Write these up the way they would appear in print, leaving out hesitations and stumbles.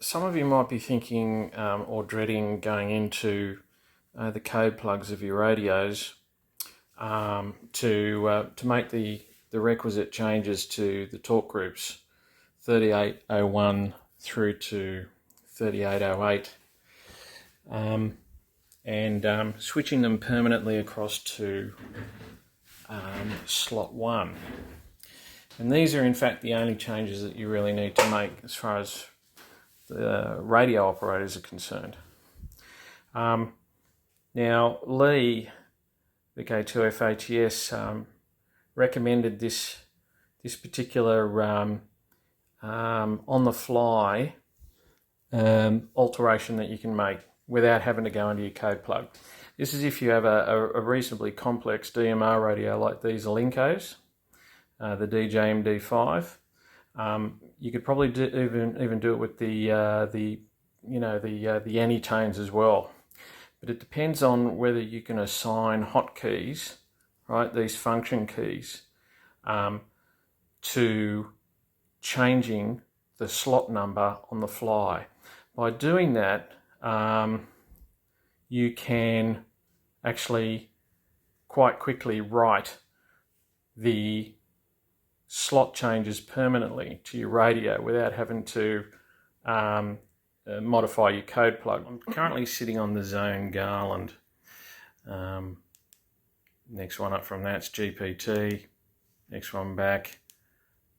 some of you might be thinking or dreading going into the code plugs of your radios to make the requisite changes to the torque groups 3801 through to 3808 and switching them permanently across to slot 1. And these are in fact the only changes that you really need to make as far as the radio operators are concerned. Now Lee, VK-2FHES, recommended this particular on the fly alteration that you can make without having to go into your code plug. This is if you have a reasonably complex DMR radio like these Alincos, the DJ-MD5. You could probably even do it with the anytones as well. But it depends on whether you can assign hotkeys, right, these function keys, to changing the slot number on the fly. By doing that, you can actually quite quickly write the slot changes permanently to your radio without having to modify your code plug. I'm currently sitting on the Zone Garland. Next one up from that's GPT. Next one back,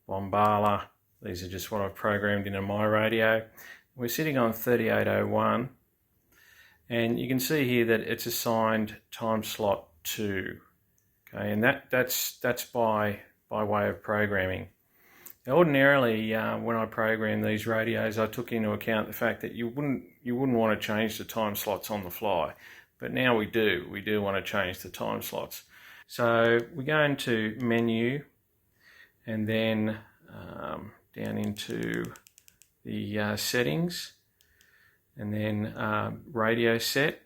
Bombala. These are just what I've programmed into my radio. We're sitting on 3801, and you can see here that it's assigned time slot 2. Okay, and that's by way of programming. Now, ordinarily, when I program these radios, I took into account the fact that you wouldn't want to change the time slots on the fly, but now we do. We do want to change the time slots. So we go into menu, and then down into the settings, and then radio set,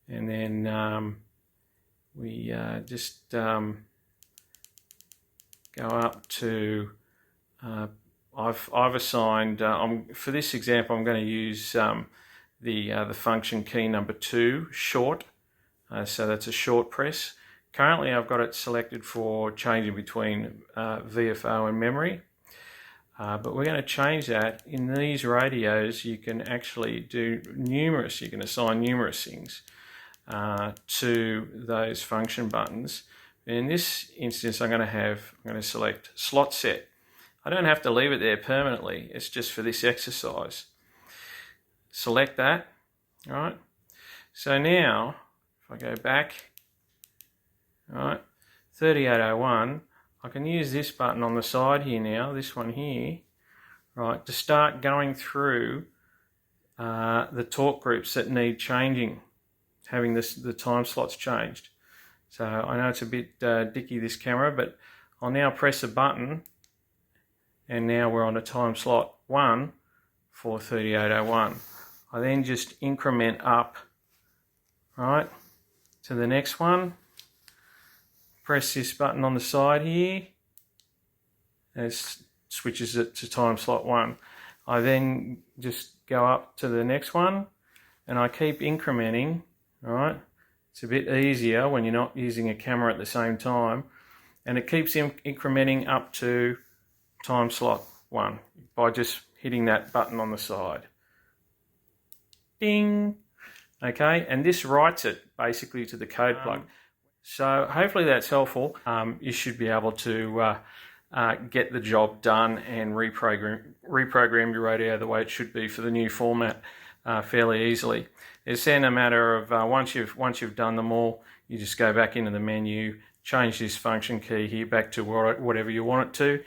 and then we just go up to, I've assigned, for this example I'm going to use the function key number 2, short, so that's a short press. Currently I've got it selected for changing between VFO and memory, but we're going to change that. In these radios you can actually do numerous, you can assign numerous things to those function buttons. In this instance, I'm going to select slot set. I don't have to leave it there permanently. It's just for this exercise. Select that. All right. So now, if I go back, all right, 3801, I can use this button on the side here now, this one here, right, to start going through the torque groups that need changing, having the time slots changed. So I know it's a bit dicky, this camera, but I'll now press a button, and now we're on a time slot 1 for 3801. I then just increment up, right, to the next one. Press this button on the side here, and it switches it to time slot 1. I then just go up to the next one, and I keep incrementing, all right. It's a bit easier when you're not using a camera at the same time, and it keeps incrementing up to time slot 1 by just hitting that button on the side. Ding! Okay, and this writes it basically to the code plug. So hopefully that's helpful. You should be able to get the job done and reprogram your radio the way it should be for the new format fairly easily. It's then a matter of once you've done them all, you just go back into the menu, change this function key here back to whatever you want it to,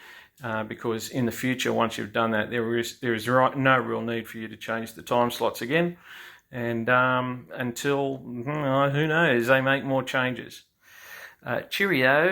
because in the future, once you've done that, there is no real need for you to change the time slots again, and until who knows, they make more changes. Cheerio.